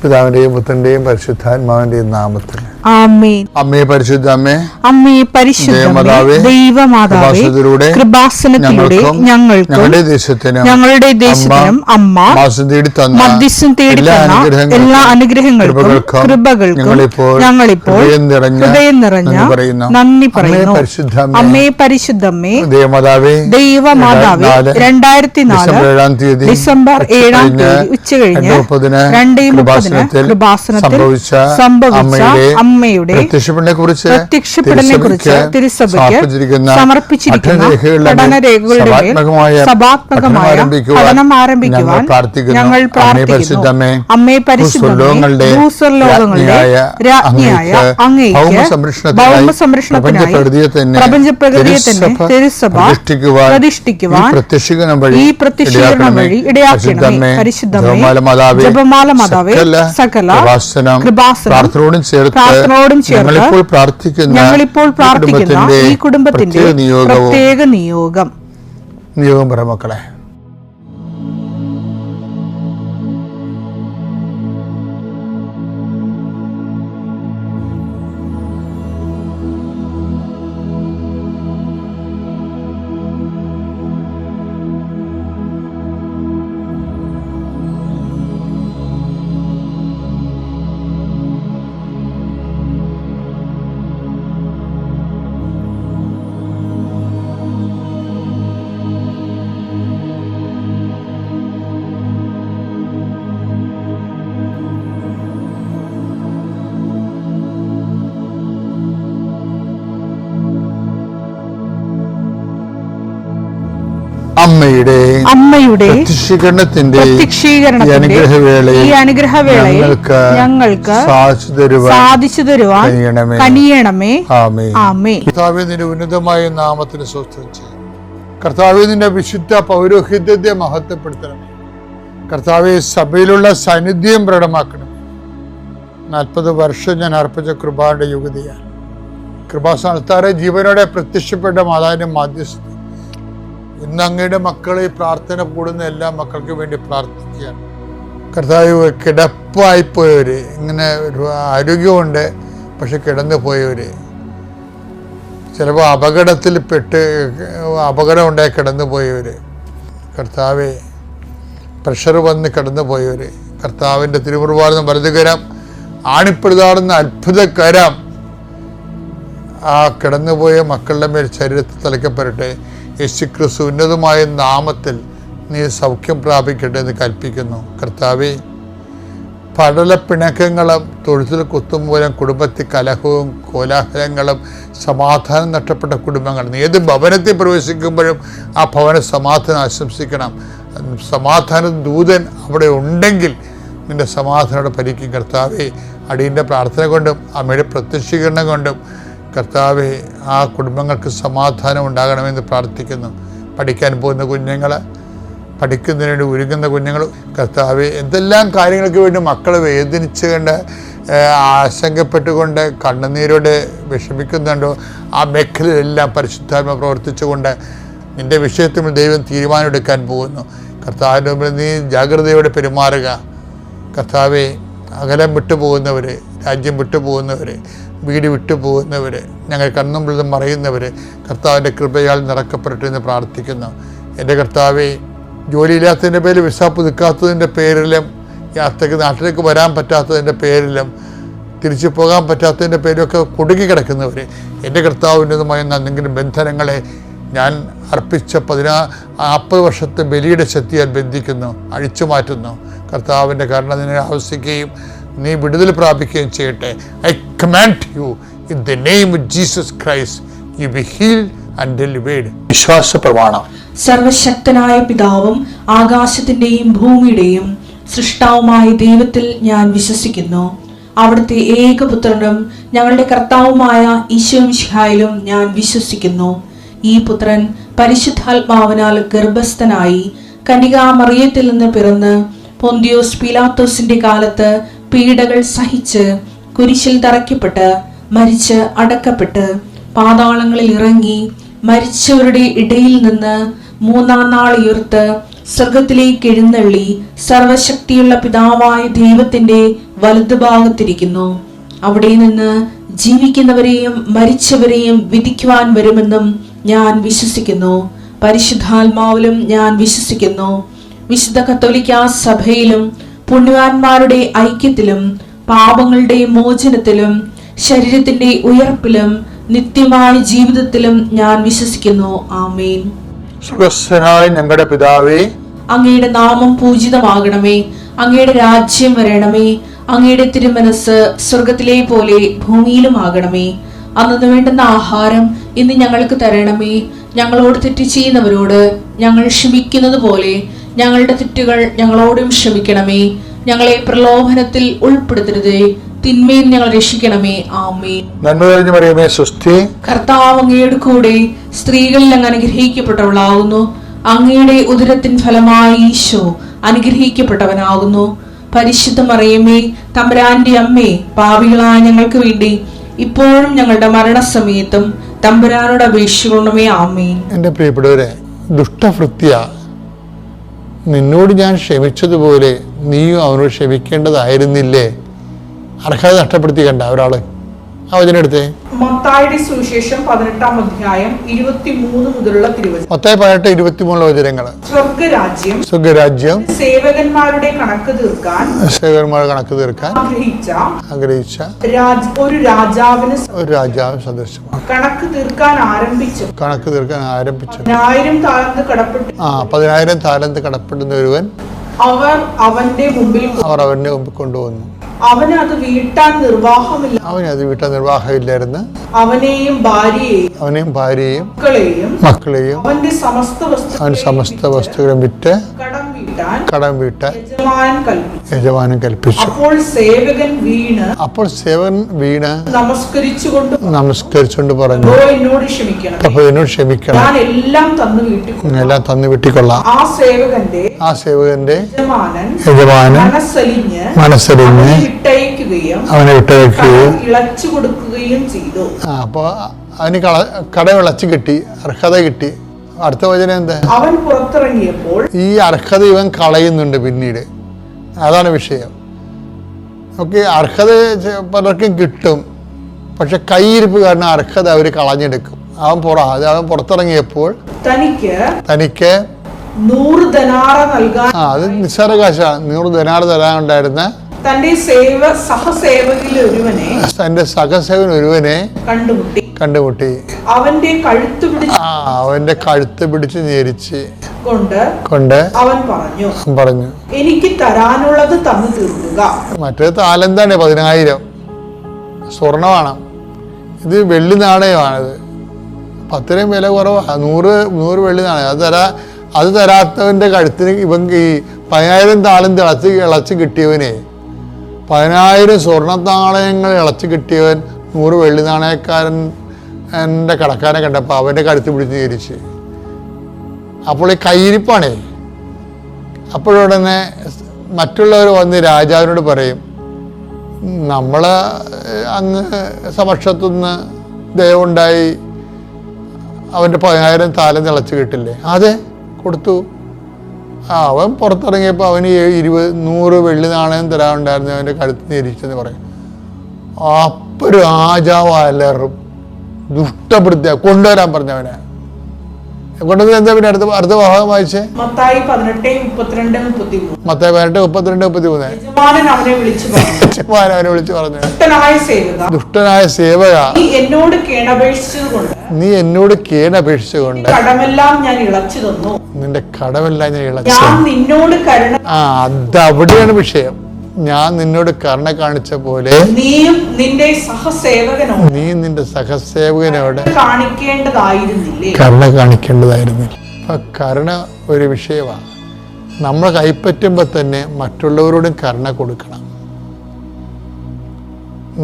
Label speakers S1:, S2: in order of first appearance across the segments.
S1: പിതാവിന്റെയും പുത്രന്റെയും പരിശുദ്ധാത്മാവിന്റെയും നാമത്തിൽ
S2: ആമേൻ.
S1: അമ്മേ പരിശുദ്ധ അമ്മേ,
S2: അമ്മേ പരിശുദ്ധ ദൈവമാതാവേ, കൃപാസനത്തിലൂടെ ഞങ്ങൾക്കും ഞങ്ങളുടെ ദേശത്തിനും അമ്മ മധ്യസ്ഥം തേടി തന്ന എല്ലാ അനുഗ്രഹങ്ങൾക്കും കൃപകൾക്കും ഞങ്ങളിപ്പോൾ ഹൃദയം നിറഞ്ഞ നന്ദി പറയുന്നു. അമ്മേ പരിശുദ്ധമ്മേ, ദൈവമാതാവേ, 2004 ഡിസംബർ 7 ഉച്ചകഴിഞ്ഞ് 2:30 കൃപാസനത്തിൽ സംഭവിച്ച അമ്മയുടെ പ്രത്യക്ഷപ്പെടലിനെ കുറിച്ച് തിരുസഭയ്ക്ക് സമർപ്പിച്ചിരിക്കുന്ന പഠനരേഖകളുടെ സഭാത്മകമായ പഠനം ആരംഭിക്കുവാൻ ഞങ്ങൾ പ്രാർത്ഥിക്കുന്നു. അമ്മേ പരിശുദ്ധമേ, ഭൂസ്വർലോകങ്ങളുടെ രാജ്ഞിയായ അങ്ങേയ്ക്ക് ഭൗമസംരക്ഷണത്തിനായി പ്രപഞ്ചപ്രകൃതിയെ തന്നെ തിരുസഭ പ്രതിഷ്ഠിക്കുവാൻ ഈ പ്രത്യക്ഷീകരണം വഴി ഇടയാക്കണമേ. പരിശുദ്ധമേ, ജപമാല മാതാവേ, സകല കൃപാസനം പ്രാർത്ഥനയോടും ചേർത്ത് ഞങ്ങളിപ്പോൾ പ്രാർത്ഥിക്കുന്ന ഈ കുടുംബത്തിന്റെ പ്രത്യേക നിയോഗം
S1: പറ മക്കളെ. അമ്മയുടെ പ്രത്യക്ഷീകരണത്തിന്റെ ഈ അനുഗ്രഹവേളയിൽ ഞങ്ങൾക്ക് സാധിച്ചു തരുവാൻ കനിയണമേ. ആമേൻ. കർത്താവേ, നിന്റെ ഉന്നതമായ നാമത്തിന് സ്തോത്രം ചെയ്യുന്നു. കർത്താവേ, നിന്റെ വിശുദ്ധ പൗരോഹിത്യത്തെ മഹത്വപ്പെടുത്തണമേ. കർത്താവേ, സഭയിലുള്ള സാന്നിധ്യം പ്രകടമാക്കണമേ. 40 വർഷം ഞാൻ അർപ്പിച്ച കൃപാന്റെ യുഗതിയാണ്. കൃപാസ്ഥാനത്താറെ ജീവനോടെ പ്രത്യക്ഷപ്പെട്ട മാതാവിന്റെ മാധ്യസ്ഥ ഇന്ന് അങ്ങയുടെ മക്കളെ പ്രാർത്ഥന കൂടുന്ന എല്ലാ മക്കൾക്കും വേണ്ടി പ്രാർത്ഥിക്കുകയാണ്. കർത്താവ്, കിടപ്പായിപ്പോയവര്, ഇങ്ങനെ ഒരു ആരോഗ്യമുണ്ട് പക്ഷെ കിടന്നു പോയവര്, ചിലപ്പോൾ അപകടം ഉണ്ടായി കിടന്നു പോയവര്, കർത്താവെ പ്രഷർ വന്ന് കിടന്നു പോയവര്, കർത്താവിൻ്റെ തിരുമുറുപാടുന്ന വലതുകരം ആണിപ്പെടുതാടുന്ന അത്ഭുതകരം ആ കിടന്നുപോയ മക്കളുടെ മേൽ ശരീരത്തിൽ തലയ്ക്കപ്പെടട്ടെ. യേശുക്രിസ്തു ഉന്നതമായ നാമത്തിൽ നീ സൗഖ്യം പ്രാപിക്കട്ടെ എന്ന് കൽപ്പിക്കുന്നു. കർത്താവേ, പടലപ്പിണക്കങ്ങളും തൊഴുത്തിൽ കുത്തുമൂലം കുടുംബത്തിൽ കലഹവും കോലാഹലങ്ങളും സമാധാനം നഷ്ടപ്പെട്ട കുടുംബങ്ങൾ, നീ ഏത് ഭവനത്തിൽ പ്രവേശിക്കുമ്പോഴും ആ ഭവന സമാധാനം ആശംസിക്കണം. സമാധാന ദൂതൻ അവിടെ ഉണ്ടെങ്കിൽ നിന്റെ സമാധാനം പരിക്കും. കർത്താവേ, അടിയൻ്റെ പ്രാർത്ഥന കൊണ്ടും അമ്മയുടെ പ്രത്യക്ഷീകരണം കൊണ്ടും കർത്താവെ ആ കുടുംബങ്ങൾക്ക് സമാധാനം ഉണ്ടാകണമെന്ന് പ്രാർത്ഥിക്കുന്നു. പഠിക്കാൻ പോകുന്ന കുഞ്ഞുങ്ങൾ, പഠിക്കുന്നതിന് വേണ്ടി ഒരുങ്ങുന്ന കുഞ്ഞുങ്ങൾ, കർത്താവെ എന്തെല്ലാം കാര്യങ്ങൾക്ക് വേണ്ടി മക്കളെ വേദനിച്ചുകൊണ്ട് ആശങ്കപ്പെട്ടുകൊണ്ട് കണ്ണുനീരോടെ വിഷമിക്കുന്നുണ്ടോ ആ മേഖലയിലെല്ലാം പരിശുദ്ധാത്മ പ്രവർത്തിച്ചുകൊണ്ട് നിൻ്റെ വിഷയത്തിൽ ദൈവം തീരുമാനം എടുക്കാൻ പോകുന്നു. കർത്താവിൻ്റെ മുമ്പിൽ നീ ജാഗ്രതയോടെ പെരുമാറുക. കർത്താവെ, അകലം വിട്ടുപോകുന്നവർ, രാജ്യം വിട്ടുപോകുന്നവർ, വീട് വിട്ടുപോകുന്നവർ, ഞങ്ങൾ കണ്ണുമ്പിൽ മറയുന്നവർ കർത്താവിൻ്റെ കൃപയാൽ നിറക്കപ്പെടട്ടെ എന്ന് പ്രാർത്ഥിക്കുന്നു. എൻ്റെ കർത്താവെ, ജോലിയില്ലാത്തതിൻ്റെ പേരിൽ വിസ പുതുക്കാത്തതിൻ്റെ പേരിലും, യാത്രയ്ക്ക് നാട്ടിലേക്ക് വരാൻ പറ്റാത്തതിൻ്റെ പേരിലും, തിരിച്ചു പോകാൻ പറ്റാത്തതിൻ്റെ പേരിലൊക്കെ കുടുങ്ങി കിടക്കുന്നവർ, എൻ്റെ കർത്താവിൻ്റെതുമായ എന്തെങ്കിലും ബന്ധനങ്ങളെ ഞാൻ അർപ്പിച്ച 40 വർഷത്തെ ബലിയുടെ ശക്തിയാൽ ബന്ധിക്കുന്നു, അഴിച്ചു മാറ്റുന്നു. കർത്താവിൻ്റെ കരുണ നിന്നെ ആവശ്യിക്കുകയും നീ വിടുതൽ പ്രാപിക്കുകയും ചെയ്യട്ടെ. I command you in the name of Jesus Christ, you be healed and delivered. വിശ്വാസ പ്രമാണം.
S2: സർവശക്തനായ പിതാവും ആകാശത്തിന്റെയും ഭൂമിയുടെയും സൃഷ്ടാവുമായ ദൈവത്തിൽ ഞാൻ വിശ്വസിക്കുന്നു. അവിടുത്തെ ഏകപുത്രനും ഞങ്ങളുടെ കർത്താവുമായ ഈശോമിശിഹായിലും ഞാൻ വിശ്വസിക്കുന്നു. ഈ പുത്രൻ പരിശുദ്ധാത്മാവിനാൽ ഗർഭസ്ഥനായി കന്യകാമറിയത്തിൽ നിന്ന് പിറന്ന് പൊന്തിയോസ് പീലാത്തോസിന്റെ കാലത്ത് പീഡകൾ സഹിച്ച് കുരിശിൽ തറയ്ക്കപ്പെട്ട് മരിച്ച് അടക്കപ്പെട്ട് പാതാളങ്ങളിൽ ഇറങ്ങി മരിച്ചവരുടെ ഇടയിൽ നിന്ന് 3-ാം നാൾ ഉയർത്ത് സ്വർഗത്തിലേക്ക് എഴുന്നള്ളി സർവശക്തിയുള്ള പിതാവായ ദൈവത്തിന്റെ വലതുഭാഗത്തിരിക്കുന്നു. അവിടെ നിന്ന് ജീവിക്കുന്നവരെയും മരിച്ചവരെയും വിധിക്കുവാൻ വരുമെന്നും ഞാൻ വിശ്വസിക്കുന്നു. പരിശുദ്ധാത്മാവിലും ഞാൻ വിശ്വസിക്കുന്നു. വിശുദ്ധ കത്തോലിക്കാ സഭയിലും പുണ്യവാന്മാരുടെ ഐക്യത്തിലും പാപങ്ങളുടെ മോചനത്തിലും ശരീരത്തിന്റെ ഉയർപ്പിലും നിത്യമായ ജീവിതത്തിലും ഞാൻ വിശ്വസിക്കുന്നു. ആമേൻ.
S1: സ്വർഗ്ഗസ്ഥനായ ഞങ്ങളുടെ പിതാവേ,
S2: അങ്ങയുടെ നാമം പൂജിതമാകണമേ. അങ്ങയുടെ രാജ്യം വരണമേ. അങ്ങയുടെ തിരുമനസ് സ്വർഗത്തിലെ പോലെ ഭൂമിയിലുമാകണമേ. അന്നു വേണ്ടുന്ന ആഹാരം ഇന്ന് ഞങ്ങൾക്ക് തരണമേ. ഞങ്ങളോട് തെറ്റ് ചെയ്യുന്നവരോട് ഞങ്ങൾ ക്ഷമിക്കുന്നത് പോലെ ഞങ്ങളുടെ തെറ്റുകൾ ഞങ്ങളോടും ക്ഷമിക്കണമേ. ഞങ്ങളെ പ്രലോഭനത്തിൽ ഉൾപ്പെടുത്തരുതേ, തിന്മയിൽ ഞങ്ങൾ രക്ഷിക്കണമേ. ആമേൻ.
S1: നന്മ നിറഞ്ഞ മറിയമേ, സ്വസ്തി.
S2: കർത്താവ് അങ്ങയുടെ കൂടെ സ്ത്രീകളിൽ അങ്ങ് അനുഗ്രഹിക്കപ്പെട്ടവളാകുന്നു. അങ്ങയുടെ ഉദരത്തിൻ ഫലമായി ഈശോ അനുഗ്രഹിക്കപ്പെട്ടവനാകുന്നു. പരിശുദ്ധ മറിയമേ, തമ്പുരാന്റെ അമ്മേ, പാപികളായ ഞങ്ങൾക്ക് വേണ്ടി ഇപ്പോഴും ഞങ്ങളുടെ മരണസമയത്തും തമ്പുരാനോട് അപേക്ഷിക്കണമേ. ആമേൻ.
S1: എൻ്റെ പ്രിയപ്പെട്ടവരെ, ദുഷ്ടഭൃത്യ, നിന്നോട് ഞാൻ ക്ഷമിച്ചതുപോലെ നീയും അവനോട് ക്ഷമിക്കേണ്ടതായിരുന്നില്ലേ? അർഹത നഷ്ടപ്പെടുത്തി കണ്ട ഒരാള്. ആ വചനം എടുത്തേ.
S2: മത്തായിയുടെ സുവിശേഷം 18-ാം അധ്യായം 23 മുതലുള്ള തിരുവചനം.
S1: മത്തായി 18-23 വചനങ്ങൾ. സ്വർഗ്ഗരാജ്യം
S2: സേവകന്മാരുടെ കണക്ക് തീർക്കാൻ
S1: ആഗ്രഹിച്ച
S2: ഒരു രാജാവിന്
S1: സദൃശമാണ്.
S2: കണക്ക് തീർക്കാൻ ആരംഭിച്ചു. 10,000 താലന്ത് കടപ്പെട്ടു.
S1: 10,000 താലന്ത് കടപ്പെടുന്ന ഒരുവൻ
S2: അവർ അവന്റെ മുമ്പിൽ
S1: കൊണ്ടുവന്നു.
S2: അവന് അത് വീട്ടാൻ
S1: നിർവാഹമില്ലായിരുന്നു.
S2: അവനെയും ഭാര്യയെയും
S1: മക്കളെയും
S2: അവന്റെ
S1: സമസ്ത വസ്തുക്കളും വിറ്റ് കടം വീട്ടാൻ യജമാനൻ കൽപ്പിച്ചു. അപ്പോൾ സേവകൻ വീണ് നമസ്കരിച്ചുകൊണ്ട് പറഞ്ഞു, അപ്പൊ എന്നോട് ക്ഷമിക്കണം, എല്ലാം തന്നു വീട്ടിക്കൊള്ളാം. ആ സേവകന്റെ യജമാനൻ മനസ്സലിഞ്ഞ് അവനെ വിട്ടയക്കുകയും അപ്പൊ അവന് കടവിളച്ച് കിട്ടി, അർഹത കിട്ടി. അടുത്ത വചനം എന്താ?
S2: അവൻ പുറത്തിറങ്ങിയപ്പോൾ
S1: ഈ അർഹത ഇവൻ കളയുന്നുണ്ട് പിന്നീട്. അതാണ് വിഷയം. ഓക്കെ, അർഹത പലർക്കും കിട്ടും, പക്ഷെ കൈയിരിപ്പ് കാരണം അർഹത അവർ കളഞ്ഞെടുക്കും. അവൻ പുറത്തിറങ്ങിയപ്പോൾ തനിക്ക്
S2: 100 ദനാറ നൽകാൻ,
S1: അത് നിസ്സാര കാശാണ്. 100 ദനാർ തരാനുണ്ടായിരുന്ന
S2: തന്റെ സഹസേവകൻ ഒരുവനെ കണ്ടുമുട്ടി.
S1: അവന്റെ കഴുത്ത് പിടിച്ച് ഞെരിച്ച് കൊണ്ട് അവൻ പറഞ്ഞു,
S2: എനിക്ക് തരാനുള്ളത് തന്നു തീർക്കുക.
S1: മറ്റേ താലന്താണ് 10,000 സ്വർണമാണ്. ഇത് വെള്ളി നാണയമാണിത്. 10 വില കുറവാണ്. 100 വെള്ളി നാണയം. അത് തരാത്തവന്റെ കഴുത്തിന് ഇവൻ ഈ 10,000 താലന്ത് ഇളച്ച് കിട്ടിയവനെ, 10,000 സ്വർണ്ണ നാണയങ്ങൾ ഇളച്ച് കിട്ടിയവൻ 100 വെള്ളി നാണയക്കാരൻ എൻ്റെ കടക്കാരനെ കണ്ടപ്പോൾ അവൻ്റെ കഴുത്ത് പിടിച്ച് ഞെരിച്ച്. അപ്പോൾ ഈ കയ്യിരിപ്പാണേ. അപ്പോഴുടനെ മറ്റുള്ളവർ വന്ന് രാജാവിനോട് പറയും, നമ്മൾ അങ്ങ് സമക്ഷത്തുനിന്ന് ദയവുണ്ടായി അവൻ്റെ 10,000 താലന്ത് ഇളച്ച് കിട്ടില്ലേ? അതെ, കൊടുത്തു. അവൻ പുറത്തിറങ്ങിയപ്പോൾ അവന് 100 വെള്ളി നാണയം തരാനുണ്ടായിരുന്നു, അവൻ്റെ കഴുത്ത് ഞെരിച്ചെന്ന് പറയും. അപ്പോൾ രാജാവ് അലറും, ദുഷ്ടപ്പെടുത്തിയ കൊണ്ടുവരാൻ പറഞ്ഞവനെ കൊണ്ടുവന്ന്. എന്താ പിന്നെ അടുത്ത ഭാഗം വായിച്ചേ?
S2: മത്തായി 18:32-33.
S1: മത്തായി 18:32-33.
S2: അവനെ
S1: വിളിച്ചു പറഞ്ഞു,
S2: ദുഷ്ടനായ സേവക,
S1: നീ എന്നോട് കേണപേക്ഷിച്ചുകൊണ്ട് നിന്റെ കടമെല്ലാം ഞാൻ ഇളച്ചു. അതവിടെയാണ് വിഷയം. ഞാൻ നിന്നോട് കരുണ കാണിച്ച പോലെ നീ നിന്റെ സഹസേവകനോട് കരുണ കാണിക്കേണ്ടതായിരുന്നില്ല. അപ്പൊ കരുണ ഒരു വിഷയമാണ്. നമ്മൾ കൈപ്പറ്റുമ്പോൾ തന്നെ മറ്റുള്ളവരോടും കരുണ കൊടുക്കണം.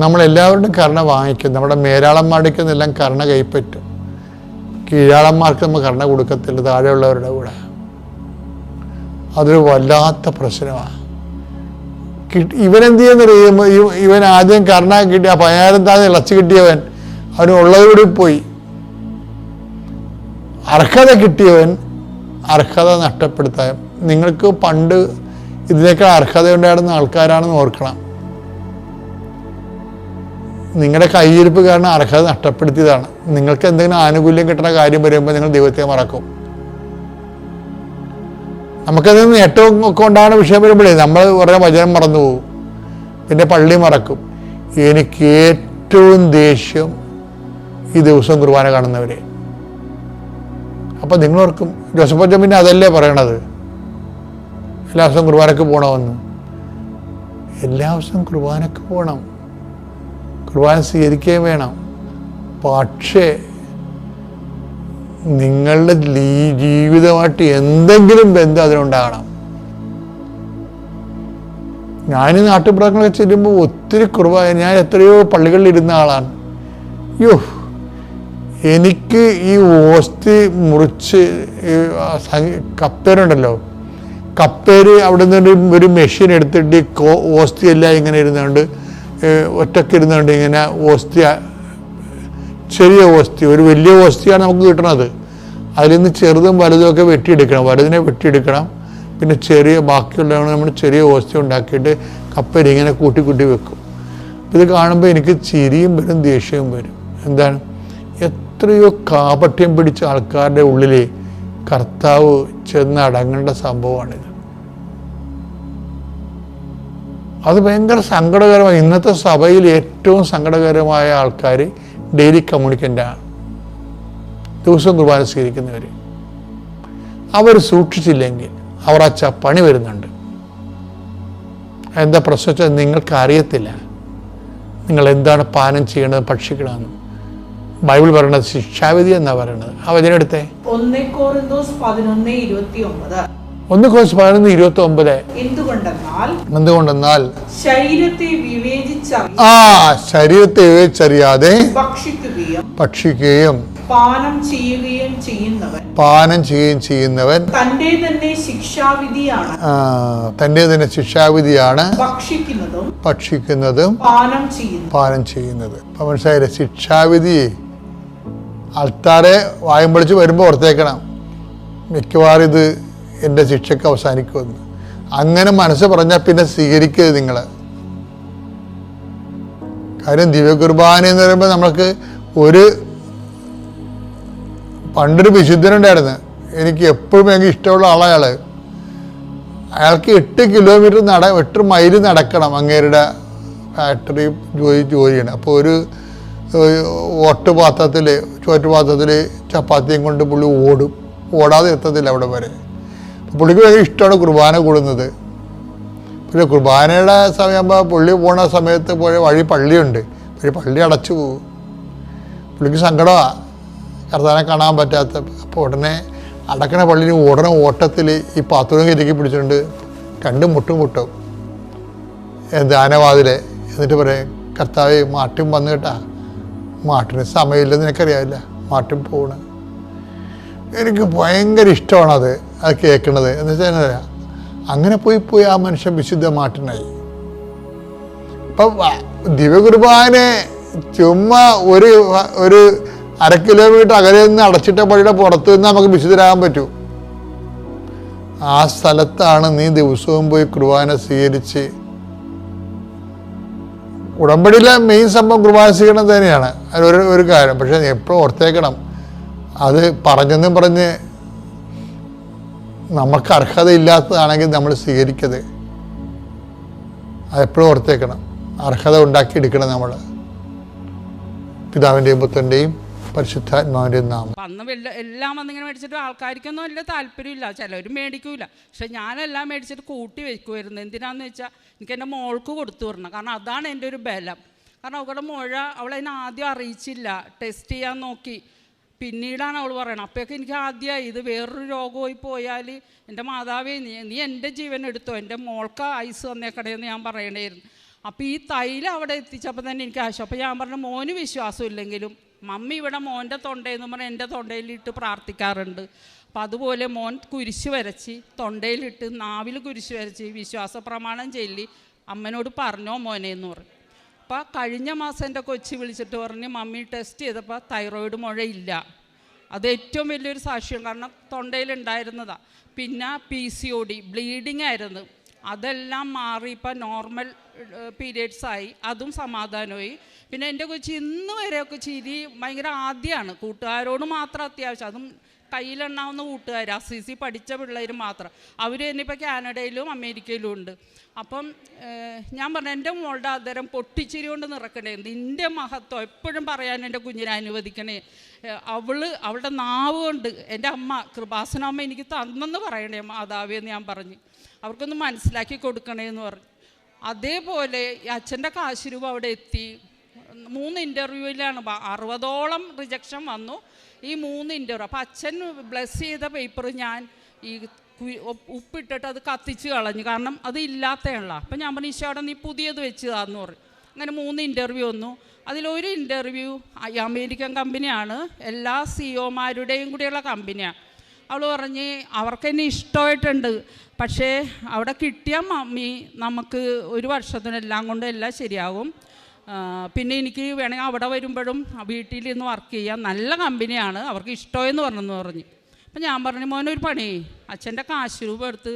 S1: നമ്മളെല്ലാവരോടും കരുണ വാങ്ങിക്കും. നമ്മുടെ മേലാളന്മാർക്കെന്നെല്ലാം കരുണ കൈപ്പറ്റും. കീഴാളന്മാർക്ക് നമ്മൾ കരുണ കൊടുക്കത്തില്ല, താഴെയുള്ളവരുടെ കൂടെ. അതൊരു വല്ലാത്ത പ്രശ്നമാണ്. ഇവനെന്ത് ചെയ്യുന്ന ഇവൻ ആദ്യം കരുണ കിട്ടിയ 10,000 താഴെ ഇളച്ചു കിട്ടിയവൻ അവന് ഉള്ളതോടെ പോയി. അർഹത കിട്ടിയവൻ അർഹത നഷ്ടപ്പെടുത്താൻ. നിങ്ങൾക്ക് പണ്ട് ഇതിനേക്കാൾ അർഹത ഉണ്ടായിരുന്ന ആൾക്കാരാണെന്ന് ഓർക്കണം. നിങ്ങളുടെ കയ്യിരിപ്പ് കാരണം അർഹത നഷ്ടപ്പെടുത്തിയതാണ്. നിങ്ങൾക്ക് എന്തെങ്കിലും ആനുകൂല്യം കിട്ടുന്ന കാര്യം വരുമ്പോൾ നിങ്ങൾ ദൈവത്തെ മറക്കും. നമുക്കതിൽ നിന്ന് നേട്ടവും ഒക്കെ ഉണ്ടാകുന്ന വിഷയം വരുമ്പോഴേ നമ്മൾ കുറേ വചനം മറന്നു പോകും, പിന്നെ പള്ളി മറക്കും. എനിക്ക് ഏറ്റവും ദേഷ്യം ഈ ദിവസം കുർബാന കാണുന്നവരെ. അപ്പം നിങ്ങളോർക്കും ജോസഫ് അച്ഛൻ പിന്നെ അതല്ലേ പറയണത് എല്ലാ ദിവസവും കുർബാനക്ക് പോകണമെന്ന്. എല്ലാ ദിവസവും കുർബാനക്ക് പോകണം, കുർബാന സ്വീകരിക്കുകയും വേണം. പക്ഷേ നിങ്ങളുടെ ജീവിതമായിട്ട് എന്തെങ്കിലും ബന്ധം അതിനുണ്ടാകണം. ഞാൻ ഈ നാട്ടുപുറങ്ങളൊക്കെ ചെല്ലുമ്പോൾ ഒത്തിരി കുർബാന, ഞാൻ എത്രയോ പള്ളികളിൽ ഇരുന്ന ആളാണ്. യോ, എനിക്ക് ഈ ഓസ്തി മുറിച്ച് കപ്പേരുണ്ടല്ലോ, കപ്പേര് അവിടെ നിന്ന് ഒരു മെഷീൻ എടുത്തിട്ട് ഈ ഓസ്തി എല്ലാം ഇങ്ങനെ ഇരുന്നുകൊണ്ട് ഒറ്റയ്ക്ക് ഇരുന്നുകൊണ്ട് ഇങ്ങനെ ഓസ്തി, ചെറിയ ഓസ്തി, ഒരു വലിയ ഓസ്തിയാണ് നമുക്ക് കിട്ടണത്. അതിൽ നിന്ന് ചെറുതും വലുതുമൊക്കെ വെട്ടിയെടുക്കണം. വലുതിനെ വെട്ടിയെടുക്കണം, പിന്നെ ചെറിയ ബാക്കിയുള്ളതാണ് നമ്മൾ ചെറിയ ഓസ്തി ഉണ്ടാക്കിയിട്ട് കപ്പേര് ഇങ്ങനെ കൂട്ടി കൂട്ടി വെക്കും. ഇത് കാണുമ്പോൾ എനിക്ക് ചിരിയും വരും ദേഷ്യവും വരും. എന്താണ്, എത്രയോ കാപട്യം പിടിച്ച ആൾക്കാരുടെ ഉള്ളിൽ കർത്താവ് ചെന്നടങ്ങേണ്ട സംഭവമാണിത്. അത് ഭയങ്കര സങ്കടകരമായി. ഇന്നത്തെ സഭയിൽ ഏറ്റവും സങ്കടകരമായ ആൾക്കാർ ഡെയിലി കമ്മ്യൂണിക്കൻ്റാണ്, ദിവസം കുർബാന സ്വീകരിക്കുന്നവർ. അവർ സൂക്ഷിച്ചില്ലെങ്കിൽ അവർ പണി വരുന്നുണ്ട്. എന്താ പ്രശ്നം വെച്ചാൽ നിങ്ങൾക്ക് അറിയത്തില്ല നിങ്ങൾ എന്താണ് പാനം ചെയ്യണത്, ഭക്ഷിക്കണമെന്ന്. ബൈബിൾ പറയണത് ശിക്ഷാവിധി എന്നാ പറയണത്. ആ വചനെടുത്തേ,
S2: 1 Korinthos 11:29.
S1: 1 Korinthos 11:29. എന്തുകൊണ്ടെന്നാൽ
S2: ശരീരത്തെ
S1: വിവേചിച്ചറിയാതെ ഭക്ഷിക്കുകയും
S2: പാനം ചെയ്യുകയും
S1: ചെയ്യുന്നവൻ തന്റെ തന്നെ ശിക്ഷാവിധിയാണ് ഭക്ഷിക്കുന്നതും പാനം ചെയ്യുന്നത്. അപ്പൊ മനസ്സിലായില്ലേ, ശിക്ഷാവിധി ആൾക്കാരെ വായും പൊളിച്ച് വരുമ്പോൾ ഓർത്തേക്കണം, മിക്കവാറും ഇത് എൻ്റെ ശിക്ഷയ്ക്ക് അവസാനിക്കുമെന്ന്. അങ്ങനെ മനസ്സ് പറഞ്ഞാൽ പിന്നെ സ്വീകരിക്കരുത് നിങ്ങൾ. കാര്യം ദിവ്യകുർബാന എന്ന് പറയുമ്പോൾ നമ്മൾക്ക് പണ്ടൊരു വിശുദ്ധനുണ്ടായിരുന്നു, എനിക്ക് എപ്പോഴും എനിക്ക് ഇഷ്ടമുള്ള ആളയാൾ. അയാൾക്ക് 8 കിലോമീറ്റർ 8 മൈൽ നടക്കണം അങ്ങേരുടെ ഫാക്ടറി ജോലിയാണ്. അപ്പോൾ ഒരു ചോറ്റുപാത്രത്തിൽ ചപ്പാത്തിയും കൊണ്ട് പുള്ളി ഓടാതെ എത്തത്തില്ല അവിടെ വരെ. പുള്ളിക്ക് ഭയങ്കര ഇഷ്ടമാണ് കുർബാന കൂടുന്നത്. പിന്നെ കുർബാനയുടെ സമയമാകുമ്പോൾ പുള്ളി പോണ സമയത്ത് പോയ വഴി പള്ളിയുണ്ട്, പക്ഷേ പള്ളി അടച്ചു പോകും. പുള്ളിക്ക് സങ്കടമാണ് കർത്താവിനെ കാണാൻ പറ്റാത്ത. അപ്പോൾ ഉടനെ അടക്കണ പള്ളിയിൽ ഓട്ടത്തിൽ ഈ പാത്രവും ഇരിക്കി പിടിച്ചിട്ടുണ്ട് 2 മുട്ടും ധ്യാനവാതിലെ. എന്നിട്ട് പറയും, കർത്താവ് മാട്ടും വന്നു കേട്ടാ, മാട്ടിന് സമയമില്ലെന്ന് നിനക്കറിയാവില്ല, മാട്ടും പോകണ. എനിക്ക് ഭയങ്കര ഇഷ്ടമാണത് കേൾക്കണത്. എന്ന് വെച്ചാൽ അങ്ങനെ പോയി ആ മനുഷ്യൻ വിശുദ്ധ മാട്ടിനായി. അപ്പം ദിവ്യകുർബാന ചുമ്മാ ഒരു 1/2 കിലോമീറ്റർ അകലെ നിന്ന് അടച്ചിട്ട പള്ളിയുടെ പുറത്ത് നിന്ന് നമുക്ക് വിശുദ്ധരാകാൻ പറ്റൂ. ആ സ്ഥലത്താണ് നീ ദിവസവും പോയി കുർബാന സ്വീകരിച്ച്. ഉടമ്പടിയിലെ മെയിൻ സംഭവം കുർബാന സ്വീകരണം തന്നെയാണ്, ഒരു കാര്യം. പക്ഷെ എപ്പോഴും ഓർത്തേക്കണം, അത് പറഞ്ഞ് നമുക്ക് അർഹതയില്ലാത്തതാണെങ്കിൽ നമ്മൾ സ്വീകരിക്കരുത്. അതെപ്പോഴും ഓർത്തേക്കണം. അർഹത ഉണ്ടാക്കിയെടുക്കണം നമ്മൾ. പിതാവിൻ്റെയും പുത്രൻ്റെയും പരിശുദ്ധാത്മാവിൻ്റെയും നാമം.
S3: അന്ന് എല്ലാം വന്നിങ്ങനെ മേടിച്ചിട്ട് ആൾക്കാർക്കൊന്നും വലിയ താല്പര്യമില്ല, ചിലർ മേടിക്കൂല. പക്ഷെ ഞാനെല്ലാം മേടിച്ചിട്ട് കൂട്ടി വയ്ക്കുമായിരുന്നു. എന്തിനാന്ന് വെച്ചാൽ എനിക്ക് എൻ്റെ മോൾക്ക് കൊടുത്തു വരണം. കാരണം അതാണ് എൻ്റെ ഒരു ബലം. കാരണം അവളുടെ മുഴ അവളതിനെ ആദ്യം അറിയിച്ചില്ല, ടെസ്റ്റ് ചെയ്യാൻ നോക്കി, പിന്നീടാണ് അവൾ പറയണം. അപ്പോഴൊക്കെ എനിക്ക് ആദ്യമായി ഇത് വേറൊരു രോഗമായി പോയാൽ എൻ്റെ മാതാവേ നീ എൻ്റെ ജീവൻ എടുത്തോ, എൻ്റെ മോൾക്ക് ഐസ് വന്നേക്കടയെന്ന് ഞാൻ പറയണമായിരുന്നു. അപ്പോൾ ഈ തൈലം അവിടെ എത്തിച്ചപ്പോൾ തന്നെ എനിക്ക് ആശയം. അപ്പോൾ ഞാൻ പറഞ്ഞു, മോന് വിശ്വാസം ഇല്ലെങ്കിലും മമ്മി ഇവിടെ മോൻ്റെ തൊണ്ടയെന്ന് പറഞ്ഞാൽ എൻ്റെ തൊണ്ടയിലിട്ട് പ്രാർത്ഥിക്കാറുണ്ട്. അപ്പോൾ അതുപോലെ മോൻ കുരിശ് വരച്ച് തൊണ്ടയിലിട്ട് നാവിൽ കുരിശ് വരച്ച് വിശ്വാസ പ്രമാണം ചൊല്ലി അമ്മനോട് പറഞ്ഞോ മോനെ എന്ന് പറഞ്ഞു. അപ്പോൾ കഴിഞ്ഞ മാസം എൻ്റെ കൊച്ചി വിളിച്ചിട്ട് പറഞ്ഞ്, മമ്മി ടെസ്റ്റ് ചെയ്തപ്പോൾ തൈറോയിഡ് മുഴയില്ല. അത് ഏറ്റവും വലിയൊരു സാക്ഷ്യം, കാരണം തൊണ്ടയിലുണ്ടായിരുന്നതാണ്. പിന്നെ PCOD ബ്ലീഡിങ് ആയിരുന്നു, അതെല്ലാം മാറി ഇപ്പം നോർമൽ പീരിയഡ്സായി, അതും സമാധാനമായി. പിന്നെ എൻ്റെ കൊച്ചി ഇന്ന് വരെയൊക്കെ ചിരി ഭയങ്കര ആദ്യമാണ്. കൂട്ടുകാരോട് മാത്രം അത്യാവശ്യം, അതും കയ്യിലെണ്ണാവുന്ന കൂട്ടുകാർ, അസിസി പഠിച്ച പിള്ളേർ മാത്രം. അവർ തന്നെ ഇപ്പോൾ കാനഡയിലും അമേരിക്കയിലും ഉണ്ട്. അപ്പം ഞാൻ പറഞ്ഞു, എൻ്റെ മോളുടെ ആദരം പൊട്ടിച്ചിരി കൊണ്ട് നിറക്കണേ, നിൻ്റെ മഹത്വം എപ്പോഴും പറയാൻ എൻ്റെ കുഞ്ഞിനെ അനുവദിക്കണേ. അവളുടെ നാവ് കൊണ്ട് എൻ്റെ അമ്മ കൃപാസനമ്മ എനിക്ക് തന്നെന്ന് പറയണേ മാതാവിയെന്ന് ഞാൻ പറഞ്ഞു. അവർക്കൊന്ന് മനസ്സിലാക്കി കൊടുക്കണേ എന്ന് പറഞ്ഞു. അതേപോലെ അച്ഛൻ്റെ കാശ് രൂപ അവിടെ എത്തി. 3 ഇൻ്റർവ്യൂവിലാണ് 60ഓളം റിജക്ഷൻ വന്നു. ഈ 3 ഇൻ്റർവ്യൂ. അപ്പോൾ അച്ഛൻ ബ്ലെസ് ചെയ്ത പേപ്പർ ഞാൻ ഈ ഉപ്പിട്ടിട്ട് അത് കത്തിച്ച് കളഞ്ഞു, കാരണം അത് ഇല്ലാത്തതാണല്ലോ. അപ്പം ഞാൻ പറഞ്ഞു, ഈശോടെ നീ പുതിയത് വെച്ച് താന്ന് പറഞ്ഞു. അങ്ങനെ 3 ഇൻ്റർവ്യൂ വന്നു. അതിലൊരു ഇൻ്റർവ്യൂ അമേരിക്കൻ കമ്പനിയാണ്, എല്ലാ സിഒമാരുടെയും കൂടിയുള്ള കമ്പനിയാണ്. അവൾ പറഞ്ഞ് അവർക്ക് എന്നെ ഇഷ്ടമായിട്ടുണ്ട്, പക്ഷേ അവിടെ കിട്ടിയ മമ്മി നമുക്ക് 1 വർഷത്തിനെല്ലാം കൊണ്ട് എല്ലാം ശരിയാകും. പിന്നെ എനിക്ക് വേണമെങ്കിൽ അവിടെ വരുമ്പോഴും വീട്ടിൽ നിന്ന് വർക്ക് ചെയ്യാം, നല്ല കമ്പനിയാണ്, അവർക്ക് ഇഷ്ടമെന്ന് പറഞ്ഞു. അപ്പം ഞാൻ പറഞ്ഞു, മോനൊരു പണി, അച്ഛൻ്റെ കാശ് രൂപ എടുത്ത്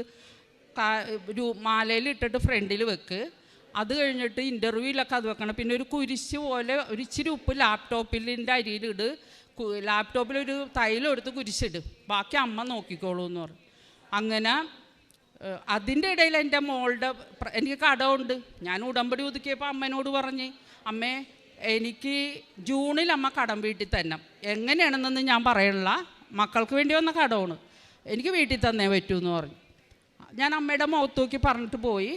S3: മാലയിൽ ഇട്ടിട്ട് ഫ്രണ്ടിൽ വെക്ക്. അത് കഴിഞ്ഞിട്ട് ഇൻ്റർവ്യൂവിലൊക്കെ അത് വെക്കണം. പിന്നെ ഒരു കുരിശ് പോലെ ഒരു ഇച്ചിരി ഉപ്പ് ലാപ്ടോപ്പിൻ്റെ അരിയിലിട്, ലാപ്ടോപ്പിലൊരു തൈലം എടുത്ത് കുരിശിട്, ബാക്കി അമ്മ നോക്കിക്കോളൂ എന്ന് പറഞ്ഞു. അങ്ങനെ അതിൻ്റെ ഇടയിൽ എൻ്റെ മോളുടെ എനിക്ക് കടമുണ്ട്. ഞാൻ ഉടമ്പടി ഒതുക്കിയപ്പോൾ അമ്മേനോട് പറഞ്ഞ്, അമ്മേ എനിക്ക് ജൂണിൽ അമ്മ കടം വീട്ടിൽ തന്നെ, എങ്ങനെയാണെന്നൊന്നും ഞാൻ പറയണില്ല, മക്കൾക്ക് വേണ്ടി വന്ന കടമാണ്, എനിക്ക് വീട്ടിൽ തന്നേ പറ്റൂ എന്ന് പറഞ്ഞു. ഞാൻ അമ്മയുടെ മുഖത്ത് നോക്കി പറഞ്ഞിട്ട് പോയി.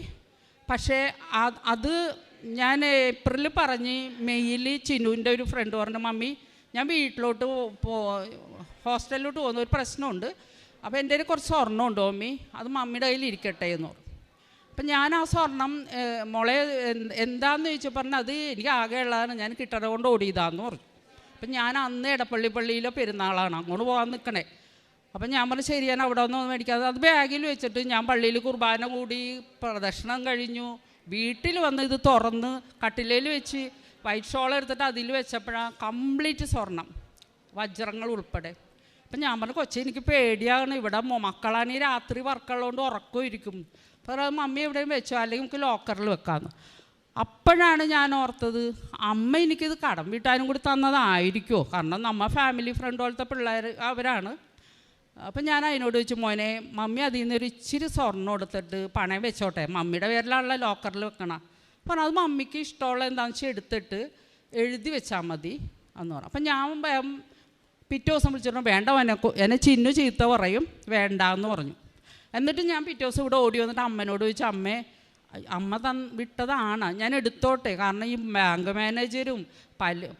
S3: പക്ഷേ അത് ഞാൻ ഏപ്രിൽ പറഞ്ഞ് മെയ്യിൽ ചിന്നുവിൻ്റെ ഒരു ഫ്രണ്ട് പറഞ്ഞു, മമ്മി ഞാൻ വീട്ടിലോട്ട് ഹോസ്റ്റലിലോട്ട് പോകുന്ന ഒരു പ്രശ്നമുണ്ട്, അപ്പോൾ എൻ്റെ കയ്യിൽ കുറച്ച് സ്വർണ്ണം ഉണ്ട് മമ്മി, അത് മമ്മിയുടെ കയ്യിൽ ഇരിക്കട്ടെ എന്ന് പറഞ്ഞു. അപ്പം ഞാൻ ആ സ്വർണം മോളെ എന്താണെന്ന് ചോദിച്ചാൽ പറഞ്ഞു, അത് എനിക്ക് ആകെ ഉള്ളതാണ്, ഞാൻ കിട്ടണ കൊണ്ട് ഓടിയതാന്ന് പറഞ്ഞു. അപ്പം ഞാൻ അന്ന് പള്ളിയിലെ പെരുന്നാളാണ്, അങ്ങോട്ട് പോകാൻ നിൽക്കണേ. അപ്പം ഞാൻ പറഞ്ഞു, ശരി, ഞാൻ അവിടെ ഒന്നും മേടിക്കാതെ അത് ബാഗിൽ വെച്ചിട്ട് ഞാൻ പള്ളിയിൽ കുർബാന കൂടി പ്രദക്ഷിണം കഴിഞ്ഞു. വീട്ടിൽ വന്ന് ഇത് തുറന്ന് കട്ടിലയിൽ വെച്ച് വൈറ്റ് ഷോൾ എടുത്തിട്ട് അതിൽ വെച്ചപ്പോഴാണ് കംപ്ലീറ്റ് സ്വർണം, വജ്രങ്ങൾ ഉൾപ്പെടെ. അപ്പം ഞാൻ പറഞ്ഞു, കൊച്ചി എനിക്ക് പേടിയാണ്, ഇവിടെ മക്കളാണെങ്കിൽ രാത്രി വർക്കുള്ളതുകൊണ്ട് ഉറക്കം ഇരിക്കും, അപ്പോൾ മമ്മി എവിടെയും വെച്ചോ, അല്ലെങ്കിൽ നമുക്ക് ലോക്കറിൽ വെക്കാമെന്ന്. അപ്പോഴാണ് ഞാൻ ഓർത്തത്, അമ്മ എനിക്കിത് കടം വീട്ടാനും കൂടി തന്നതായിരിക്കുമോ, കാരണം നമ്മ ഫാമിലി ഫ്രണ്ട് പോലത്തെ പിള്ളേർ അവരാണ്. അപ്പം ഞാൻ അതിനോട് ചോദിച്ചു, മോനെ മമ്മി അതിൽ നിന്നൊരു ഇച്ചിരി സ്വർണ്ണം എടുത്തിട്ട് പണയം വെച്ചോട്ടെ, മമ്മിയുടെ പേരിലാണല്ലോ ലോക്കറിൽ വെക്കണം. അപ്പോൾ അത് മമ്മിക്ക് ഇഷ്ടമുള്ള എന്താണെന്ന് വെച്ചാൽ എടുത്തിട്ട് എഴുതി വെച്ചാൽ മതി എന്ന് പറഞ്ഞു. അപ്പം ഞാൻ പിറ്റേ ദിവസം വിളിച്ചിട്ട്, വേണ്ട എന്നെ ചിന്നു ചീത്ത പറയും, വേണ്ട എന്ന് പറഞ്ഞു. എന്നിട്ട് ഞാൻ പിറ്റേ ദിവസം ഇവിടെ ഓടി വന്നിട്ട് അമ്മേനോട് ചോദിച്ചു, അമ്മ വിട്ടതാണ്, ഞാൻ എടുത്തോട്ടെ, കാരണം ഈ ബാങ്ക് മാനേജരും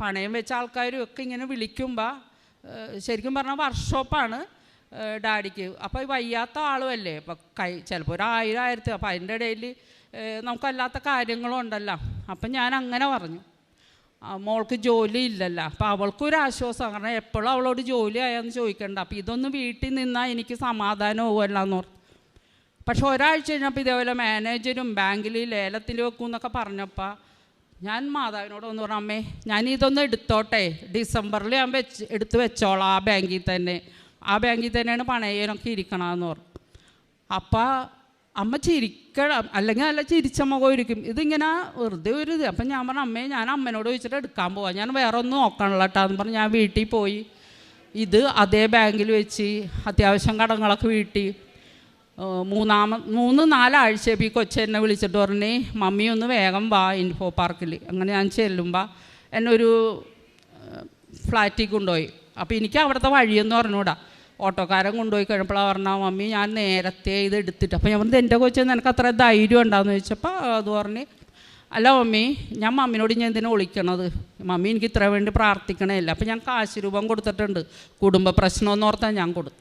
S3: പണയം വെച്ച ആൾക്കാരും ഒക്കെ ഇങ്ങനെ വിളിക്കുമ്പോൾ, ശരിക്കും പറഞ്ഞാൽ വർക്ക്ഷോപ്പാണ് ഡാഡിക്ക്. അപ്പോൾ വയ്യാത്ത ആളുമല്ലേ, അപ്പോൾ ചിലപ്പോൾ ഒരു 1000 അപ്പോൾ അതിൻ്റെ ഇടയിൽ നമുക്കല്ലാത്ത കാര്യങ്ങളും ഉണ്ടല്ലോ. അപ്പം ഞാൻ അങ്ങനെ പറഞ്ഞു, മോൾക്ക് ജോലി ഇല്ലല്ലോ, അപ്പോൾ അവൾക്കൊരു ആശ്വാസം, കാരണം എപ്പോഴും അവളോട് ജോലി ആയാന്ന് ചോദിക്കണ്ട, അപ്പോൾ ഇതൊന്ന് വീട്ടിൽ നിന്നാൽ എനിക്ക് സമാധാനമാവുമല്ലോ എന്ന് പറഞ്ഞു. പക്ഷെ ഒരാഴ്ച കഴിഞ്ഞപ്പോൾ ഇതേപോലെ മാനേജരും ബാങ്കിൽ ലേലത്തിൽ വെക്കും എന്നൊക്കെ പറഞ്ഞപ്പോൾ ഞാൻ മാതാവിനോട് ഒന്ന് പറഞ്ഞു, അമ്മേ ഞാനിതൊന്ന് എടുത്തോട്ടെ, ഡിസംബറിൽ ഞാൻ എടുത്ത് വെച്ചോളാം, ആ ബാങ്കിൽ തന്നെയാണ് പണയനൊക്കെ ഇരിക്കണമെന്ന് പറഞ്ഞു. അപ്പം അമ്മ ചിരിക്കണം, അല്ലെങ്കിൽ നല്ല ചിരിച്ച മുഖം ഇരിക്കും, ഇതിങ്ങനെ വെറുതെ ഒരു ഇത്. അപ്പം ഞാൻ പറഞ്ഞു, അമ്മേ ഞാൻ അമ്മേനോട് ചോദിച്ചിട്ട് എടുക്കാൻ പോവാം, ഞാൻ വേറെ ഒന്നും നോക്കണല്ലോ കേട്ടോ എന്ന് പറഞ്ഞ് ഞാൻ വീട്ടിൽ പോയി ഇത് അതേ ബാങ്കിൽ വെച്ച് അത്യാവശ്യം കടങ്ങളൊക്കെ വീട്ടി. 3-4 ആഴ്ചയപ്പോൾ ഈ കൊച്ചെന്നെ വിളിച്ചിട്ട് പറഞ്ഞ്, മമ്മി ഒന്ന് വേഗം വാ ഇൻഫോ പാർക്കിൽ. അങ്ങനെ ഞാൻ ചെല്ലുമ്പോൾ എന്നെ ഒരു ഫ്ലാറ്റിൽ കൊണ്ടുപോയി. അപ്പോൾ എനിക്ക് അവിടുത്തെ വഴിയെന്ന് പറഞ്ഞുകൂടാ, ഓട്ടോക്കാരൻ കൊണ്ടുപോയി കഴിഞ്ഞപ്പോഴാണ് പറഞ്ഞാൽ, മമ്മി ഞാൻ നേരത്തെ ഇത് എടുത്തിട്ട്. അപ്പോൾ ഞാൻ പറഞ്ഞത്, എൻ്റെ കൊച്ചെന്ന് എനിക്ക് അത്ര ധൈര്യം ഉണ്ടാകുമെന്ന് ചോദിച്ചപ്പോൾ അത് പറഞ്ഞ്, അല്ല മമ്മി, ഞാൻ മമ്മിനോട് ഞാൻ എന്തിനാണ് വിളിക്കണത്, മമ്മി എനിക്ക് ഇത്ര വേണ്ടി പ്രാർത്ഥിക്കണേ ഇല്ല. അപ്പോൾ ഞാൻ കാശ് രൂപം കൊടുത്തിട്ടുണ്ട്, കുടുംബ പ്രശ്നമെന്ന് ഓർത്താൽ ഞാൻ കൊടുത്തു.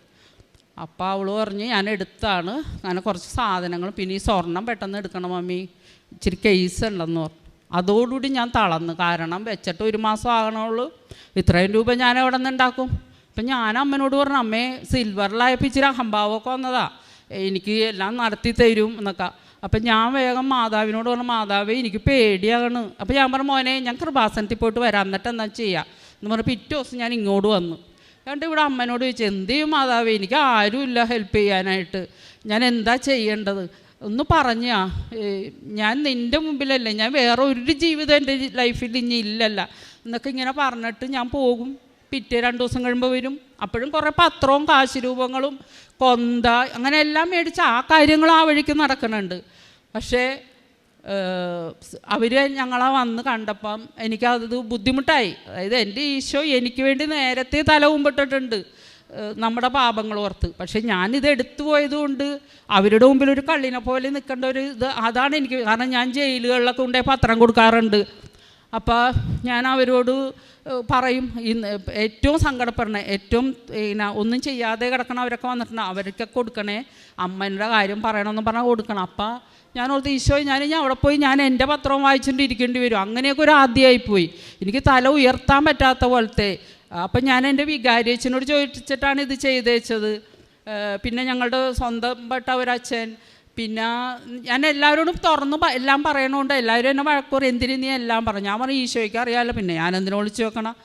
S3: അപ്പോൾ അവൾ പറഞ്ഞ്, ഞാൻ എടുത്താണ്, അങ്ങനെ കുറച്ച് സാധനങ്ങൾ, പിന്നെ ഈ സ്വർണം പെട്ടെന്ന് എടുക്കണം മമ്മി, ഇച്ചിരി കേസ് ഉണ്ടെന്ന് പറഞ്ഞു. അതോടുകൂടി ഞാൻ തളർന്നു, കാരണം വെച്ചിട്ട് 1 മാസം ആകണുള്ളൂ, ഇത്രയും രൂപ ഞാൻ എവിടെ നിന്ന് ഉണ്ടാക്കും. അപ്പം ഞാൻ അമ്മനോട് പറഞ്ഞു, അമ്മേ സിൽവറിലായപ്പോൾ ഇച്ചിരി അഹംഭാവമൊക്കെ വന്നതാ, എനിക്ക് എല്ലാം നടത്തി തരും എന്നൊക്കെ. അപ്പം ഞാൻ വേഗം മാതാവിനോട് പറഞ്ഞു, മാതാവേ എനിക്ക് പേടിയാണ്. അപ്പോൾ ഞാൻ പറഞ്ഞു, മോനെ ഞാൻ കൃപാസനത്തിൽ പോയിട്ട് വരാം, എന്നിട്ട് എന്താ ചെയ്യുക എന്ന് പറഞ്ഞ് പിറ്റേ ദിവസം ഞാൻ ഇങ്ങോട്ട് വന്നു. എന്നിട്ട് ഇവിടെ അമ്മനോട് ചോദിച്ചു, എന്ത് ചെയ്യും മാതാവേ, എനിക്ക് ആരുമില്ല ഹെൽപ്പ് ചെയ്യാനായിട്ട്, ഞാൻ എന്താ ചെയ്യേണ്ടത് ഒന്ന് പറഞ്ഞാ ഞാൻ നിൻ്റെ മുമ്പിലല്ലേ, ഞാൻ വേറെ ഒരു ജീവിതം എൻ്റെ ലൈഫിൽ ഇനി ഇല്ലല്ല എന്നൊക്കെ ഇങ്ങനെ പറഞ്ഞിട്ട് ഞാൻ പോകും. പിറ്റേ 2 ദിവസം കഴിയുമ്പോൾ വരും. അപ്പോഴും കുറേ പത്രവും കാശ് രൂപങ്ങളും കൊന്ത അങ്ങനെ എല്ലാം മേടിച്ച് ആ കാര്യങ്ങൾ ആ വഴിക്ക് നടക്കുന്നുണ്ട്. പക്ഷേ അവർ ഞങ്ങളെ വന്ന് കണ്ടപ്പം എനിക്കത് ബുദ്ധിമുട്ടായി. അതായത് എൻ്റെ ഈശോ എനിക്ക് വേണ്ടി നേരത്തെ തല കുമ്പിട്ടിട്ടുണ്ട് നമ്മുടെ പാപങ്ങൾ ഓർത്ത്. പക്ഷേ ഞാനിത് എടുത്തു പോയതുകൊണ്ട് അവരുടെ മുമ്പിൽ ഒരു കള്ളിനെ പോലെ നിൽക്കേണ്ട ഒരു ഇത് അതാണ് എനിക്ക്. കാരണം ഞാൻ ജയിലുകളിലൊക്കെ കൊണ്ടുപോയി പത്രം കൊടുക്കാറുണ്ട്. അപ്പോൾ ഞാൻ അവരോട് പറയും, ഏറ്റവും സങ്കടപ്പെടണേ, ഏറ്റവും ഒന്നും ചെയ്യാതെ കിടക്കണവരൊക്കെ വന്നിട്ടുണ്ട്, അവരൊക്കെ കൊടുക്കണേ, അമ്മേൻ്റെ കാര്യം പറയണമെന്ന് പറഞ്ഞാൽ കൊടുക്കണം. അപ്പം ഞാൻ ഓർത്ത് ഈശോ ഞാൻ അവിടെ പോയി ഞാൻ എൻ്റെ പത്രം വായിച്ചുകൊണ്ട് ഇരിക്കേണ്ടി വരും. അങ്ങനെയൊക്കെ ഒരു ആദ്യമായിപ്പോയി. എനിക്ക് തല ഉയർത്താൻ പറ്റാത്ത പോലത്തെ. അപ്പം ഞാൻ എൻ്റെ വികാരിയച്ഛനോട് ചോദിച്ചിട്ടാണ് ഇത് ചെയ്തേച്ചത്. പിന്നെ ഞങ്ങളുടെ സ്വന്തപ്പെട്ട ഒരച്ഛൻ, പിന്നെ ഞാൻ എല്ലാവരോടും തുറന്ന് എല്ലാം പറയണോണ്ട് എല്ലാവരും എന്നെ വഴക്കൂറി, എന്തിനു നീ എല്ലാം പറഞ്ഞു. ഞാൻ പറഞ്ഞു ഈശോയ്ക്ക് അറിയാമല്ലോ, പിന്നെ ഞാൻ എന്തിനു വിളിച്ച് വെക്കണം.